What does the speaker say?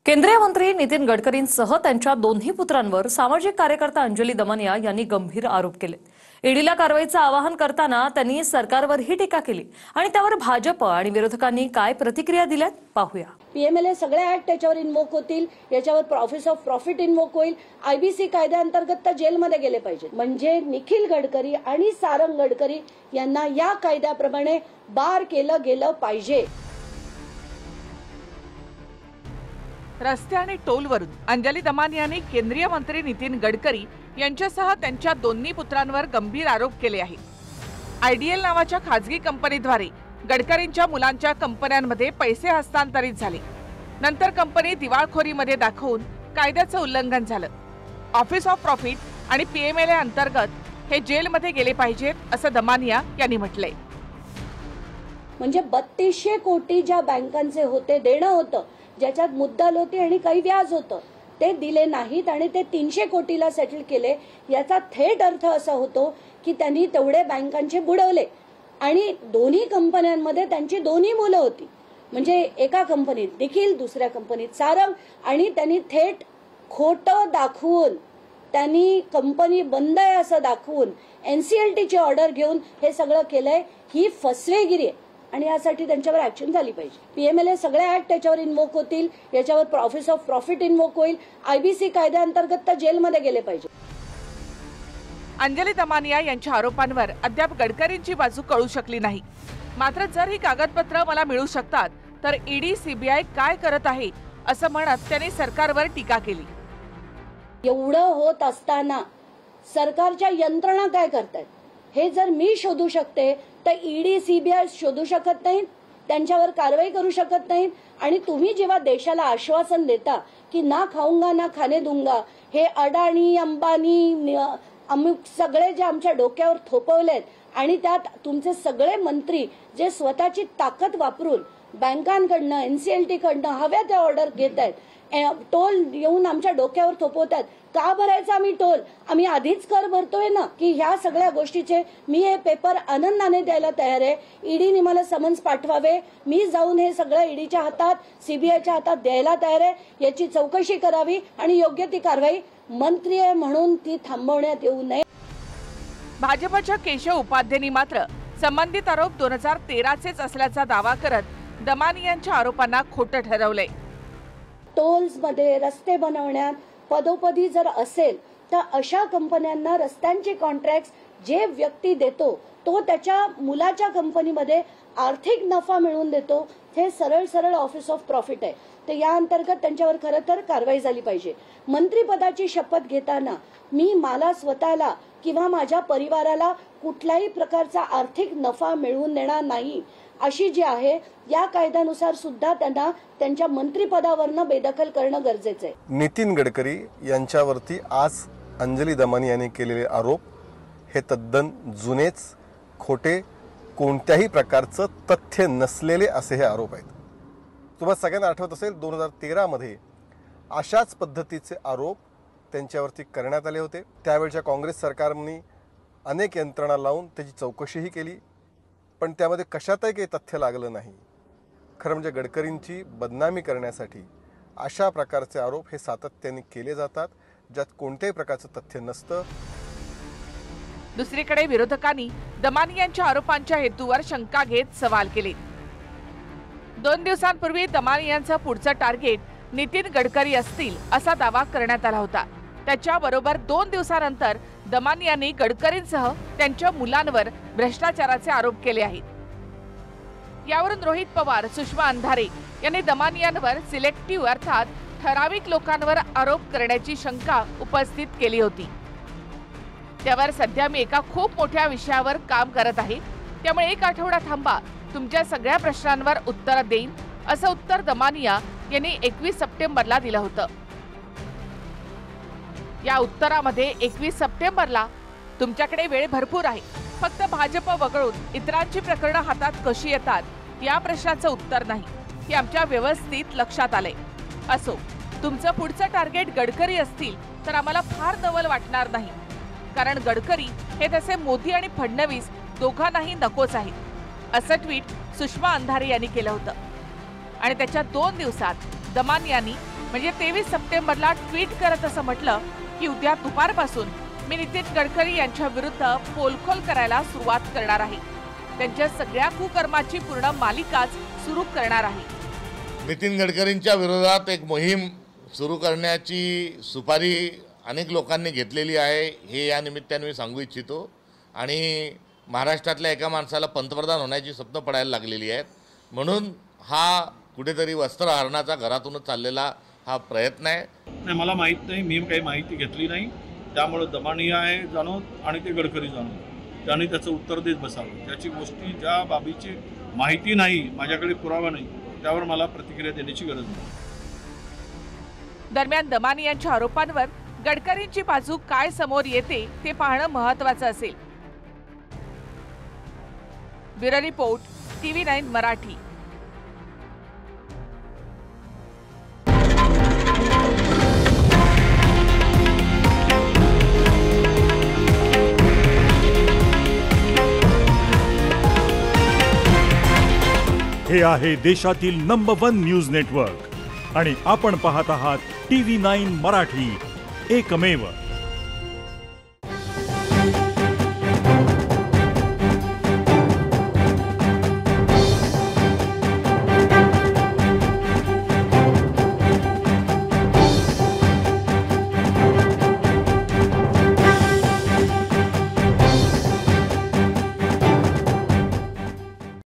केंद्रीय मंत्री नितीन गडकरींसह त्यांच्या दोन्ही पुत्रांवर सामाजिक कार्यकर्ता अंजली दमनिया यांनी गंभीर आरोप केले। ईडीला कारवाईचं आवाहन करताना त्यांनी सरकारवरही टीका केली आणि त्यावर भाजप आणि विरोधकांनी काय प्रतिक्रिया दिल्यात पाहूया। पीएमएलए सगळे ऍक्ट त्याच्यावर इन्वोक होतील, याच्यावर ऑफिस ऑफ प्रॉफिट इन्वोक होईल। आयबीसी कायद्याअंतर्गत तर जेलमध्ये गेले पाहिजे। म्हणजे निखिल गडकरी आणि सारंग गडकरी यांना या कायद्याप्रमाणे बार केलं गेलं पाहिजे। रस्ते आणि टोलवरून अंजली दमानियांनी केंद्रीय मंत्री नितीन गडकरी यांच्यासह त्यांच्या दोन्ही पुत्रांवर गंभीर आरोप केले आहेत। आयडीएल नावाच्या खासगी कंपनीद्वारे गडकरींच्या मुलांच्या कंपन्यांमध्ये पैसे हस्तांतरित झाले। नंतर कंपनी दिवाळखोरीमध्ये दाखवून कायद्याचं उल्लंघन झालं। ऑफिस ऑफ प्रॉफिट आणि पीएमएलए अंतर्गत हे जेलमध्ये गेले पाहिजेत असं दमानिया यांनी म्हटलंय। म्हणजे 3200 कोटी ज्या बँकांचे होते देणं होतं, ज्याच्यात मुद्दल होती आणि काही व्याज होतं, ते दिले नाहीत आणि ते 300 कोटीला सेटल केले। याचा थेट अर्थ असा होतो की त्यांनी तेवढे बँकांचे बुडवले आणि दोन्ही कंपन्यांमध्ये त्यांची दोन्ही मुलं होती। म्हणजे एका कंपनीत निखिल, दुसऱ्या कंपनीत सारंग, आणि त्यांनी थेट खोटं दाखवून, त्यांनी कंपनी बंद आहे असं दाखवून एनसीएलटीची ऑर्डर घेऊन हे सगळं केलंय। ही फसवेगिरी आहे आणि यासाठी त्यांच्यावर ऍक्शन झाली पाहिजे। पीएमएलए सगळे ऍक्ट त्याच्यावर इन्वोक होतील, याच्यावर ऑफिस ऑफ प्रॉफिट इन्वोक होईल। आयबीसी कायद्याअंतर्गत तर जेलमध्ये गेले पाहिजे। अंजली दमानिया यांच्या आरोपांवर अद्याप गडकरींची बाजू कळू शकली नाही। मात्र जर ही कागदपत्र मला मिळू शकतात तर ईडी सीबीआय काय करत आहे असं म्हणत त्यांनी सरकारवर टीका केली। एवढं होत असताना सरकारच्या यंत्रणा काय करतायत हे जर मी शोधू शकते तर ईडी सीबीआय शोधू शकत नाहीत, त्यांच्यावर कारवाई करू शकत नाहीत। आणि तुम्ही जेव्हा देशाला आश्वासन देता की ना खाऊंगा ना खाने दूंगा, हे अडाणी अंबानी अमुक सगळे जे आमच्या डोक्यावर थोपवलेत आणि त्यात तुमचे सगळे मंत्री जे स्वतःची ताकद वापरून बँकांकडनं एनसीएलटी कडनं हव्या त्या ऑर्डर घेत आहेत, टोल येऊन आमच्या डोक्यावर थोपवतात। का भरायचा आम्ही टोल? आम्ही आधीच कर भरतोय ना। की ह्या सगळ्या गोष्टीचे मी हे पेपर आनंदाने द्यायला तयार आहे। ईडीने मला समन्स पाठवावे, मी जाऊन हे सगळं ईडीच्या हातात, सीबीआयच्या हातात द्यायला तयार आहे। याची चौकशी करावी आणि योग्य ती कारवाई, मंत्री आहे म्हणून ती थांबवण्यात येऊ नये। भाजपच्या केशव उपाध्यायांनी मात्र संबंधित आरोप 2013चेच असल्याचा दावा करत दमानियांच्या आरोपांना खोटं ठरवलंय। टोल्स मध्ये रस्ते बनवण्यात पदोपदी जर असेल तर अशा कंपन्यांना रस्त्यांचे कॉन्ट्रॅक्ट जे व्यक्ती देतो तो त्याच्या मुलाच्या कंपनीमध्ये आर्थिक नफा मिळवून देतो। हे सरळ सरळ ऑफिस ऑफ प्रॉफिट आहे। तर या अंतर्गत त्यांच्यावर खरं तर कारवाई झाली पाहिजे। मंत्रिपदाची शपथ घेताना मी मला स्वतःला किंवा माझ्या परिवाराला कुठल्याही प्रकारचा आर्थिक नफा मिळवून देणार नाही अशी जी आहे या कायद्यानुसार सुद्धा त्यांना त्यांच्या मंत्रिपदावरनं बेदखल करणं गरजेचं आहे। नितीन गडकरी यांच्यावरती आज अंजली दमानिया यांनी केलेले आरोप हे तद्दन जुनेच, खोटे, कोणत्याही प्रकारचं तथ्य नसलेले असे हे आरोप आहेत। तुम्हाला सगळ्यांना आठवत असेल 2013 मध्ये अशाच पद्धतीचे आरोप त्यांच्यावरती करण्यात आले होते। त्यावेळच्या काँग्रेस सरकारने अनेक यंत्रणा लावून त्याची चौकशीही केली, पण त्यामध्ये कशातही काही तथ्य लागलं नाही। खरं म्हणजे गडकरींची बदनामी करण्यासाठी अशा प्रकारचे आरोप हे सातत्याने केले जातात, ज्यात कोणत्याही प्रकारचं तथ्य नसतं। दुसरीकडे विरोधकांनी दमानियांच्या आरोपांच्या हेतूवर शंका घेत सवाल केले। 2 दिवसांपूर्वी दमानियांचं पुढचं टार्गेट नितीन गडकरी असतील असा दावा करण्यात आला होता। त्याच्याबरोबर 2 दिवसानंतर दमानियांनी गडकरींसह त्यांच्या मुलांवर भ्रष्टाचाराचे आरोप केले आहेत। यावरून रोहित पवार, सुषमा अंधारे यांनी दमानियांवर सिलेक्टिव्ह अर्थात ठराविक लोकांवर आरोप करण्याची शंका उपस्थित केली होती। त्यावर सध्या मी एका खूप मोठ्या विषयावर काम करत आहे, त्यामुळे 1 आठवडा थांबा, तुमच्या सगळ्या प्रश्नांवर उत्तर देईन असं उत्तर दमानिया यांनी 21 सप्टेंबरला दिलं होतं। या उत्तरामध्ये 21 सप्टेंबरला तुमच्याकडे वेळ भरपूर आहे, फक्त भाजप वगळून इतरांची प्रकरणं हातात कशी येतात या प्रश्नाचं उत्तर नाही, हे आमच्या व्यवस्थित लक्षात आलंय। असो, तुमचं पुढचं टार्गेट गडकरी असतील तर आम्हाला फार नवल वाटणार नाही, कारण गडकरी हे तसे मोदी आणि फडणवीस दोघांनाही नकोच आहेत असं ट्विट सुषमा अंधारे यांनी केलं होतं। आणि त्याच्या 2 दिवसात दमानियांनी म्हणजे 23 सप्टेंबरला ट्विट करत असं म्हटलं की उद्या दुपारपासून मी नितीन गडकरी यांच्या विरुद्ध पोलखोल करायला सुरुवात करणार आहे. त्यांच्या सगळ्या कुकर्माची पूर्ण मालिकाच सुरू करणार आहे. नितीन गडकरींच्या विरोधात एक मोहीम सुरू करण्याची सुपारी अनेक लोकांनी घेतलेली आहे हे या निमित्ताने मी सांगू इच्छितो. आणि महाराष्ट्रातल्या एका माणसाला पंतप्रधान होण्याची स्वप्न पडायला लागलेली आहेत. म्हणून हा कुठेतरी वस्त्रहरणाचा घरातूनच चाललेला हा प्रयत्न आहे. नाही, मला माहीत नाही, मी काही माहिती घेतली नाही. त्यामुळे दमानिया आहे जाणो आणि ते गडकरी जाणो त्यांनी त्याचं उत्तर देत बसावं. ज्याची गोष्टी ज्या बाबीची माहिती नाही, माझ्याकडे पुरावा नाही, त्यावर मला प्रतिक्रिया देण्याची गरज नाही. दरम्यान दमानियांच्या आरोपांवर गडकरींची बाजू काय समोर येते ते पाहणं महत्त्वाचं असेल. Bureau report, TV9 Marathi. हे आहे देशातील नंबर 1 न्यूज नेटवर्क आणि आपण पाहत आहात TV9 मराठी, एकमेव.